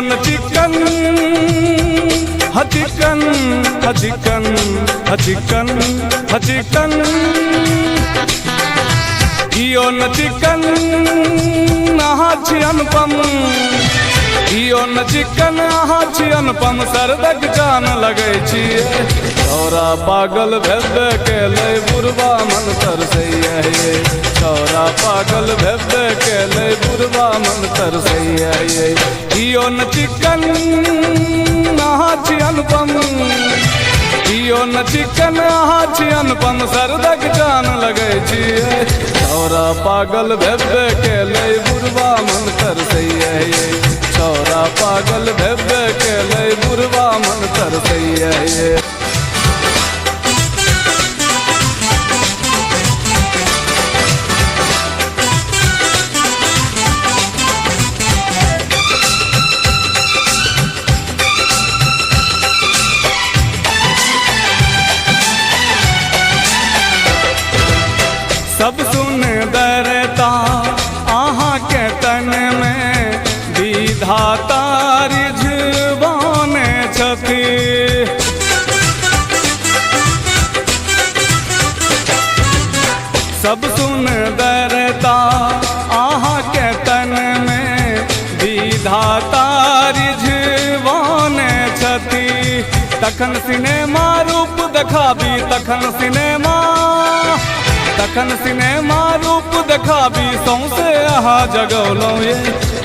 न चिकन हचिकन हचिकन हचिकन हचिकन इो न चिकन अहाँ छी अनुपम इो न चिकन अहाँ छी अनुपम सरदक जान लगै छियै छौरा पागल भेबे केलै बुढ़बा मन तरसैया ये छौरा पागल भेबे केलै बुढ़बा मन तरसैया ये इो न चिकन अहाँ छी अनुपम इो न चिकन अहाँ छी अनुपम सरदक जान लगै छियै छौरा पागल भेबे केलै बुढ़बा मन तरसैया ये छौरा पागल भेबे केलै बुढ़बा मन तरसैया ये सब सुन दरता अहाँ के तन में विधाता रिझवाने छथि सब सुन दरता अहाँ के तन में विधाता रिझवाने छथि तखन सिनेमा रूप देखाबी तखन सिनेमा रूप देखाबी सौंसे अहाँ जगौलौं ये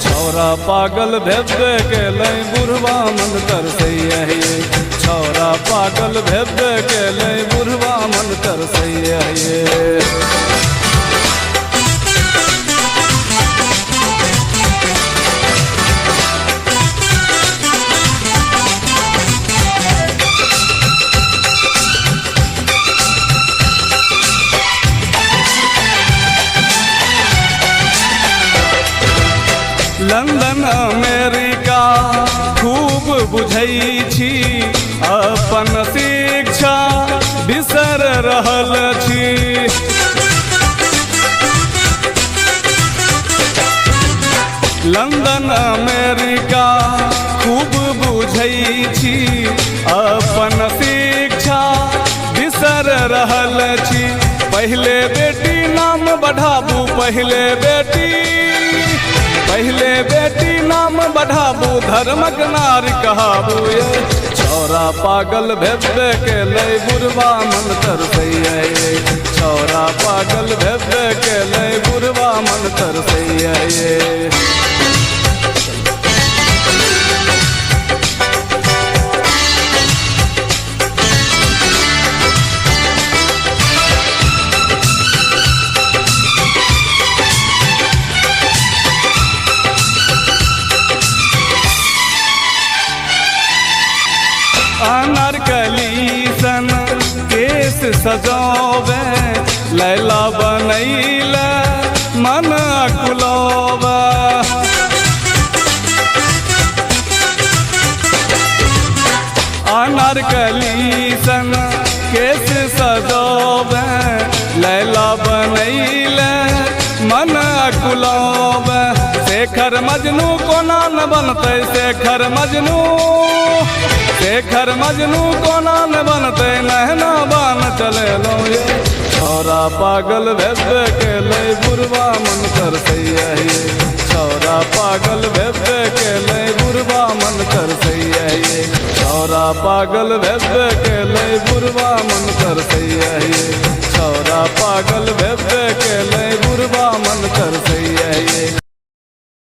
छौरा पागल भेबे केलै बुढ़बा मन तरसैया ये छौरा पागल भेबे केलै बुढ़बा मन तरसैया ये लंदन अमेरिका खूब बुझै छी अपन शिक्षा बिसर रहल छी लंदन अमेरिका खूब बुझै छी अपन शिक्षा बिसर रहल छी पहले बेटी नाम बढ़ाबू पहले बेटी नाम बढ़ाबू धर्मक नारी कहाबू ये छौरा पागल भेबे केलै बुढ़बा मन तरसैया ये छौरा पागल भेबे केलै बुढ़बा मन तरसैया ये अनारकली सन केस सजावे लैला बनैला मन अकुलावा अनारकली सन केस सजावे लैला बनैला मन अकुलावा शेखर मजनू कोना न बनतै शेखर मजनू कोना न बनतै नहना बान चलेलौं ये छौरा पागल भेबे केलै बुढ़बा मन तरसैया ये छौरा पागल भेबे केलै बुढ़बा मन तरसैया ये छौरा पागल भेबे केलै बुढ़बा मन तरसैया ये छौरा पागल भेबे केलै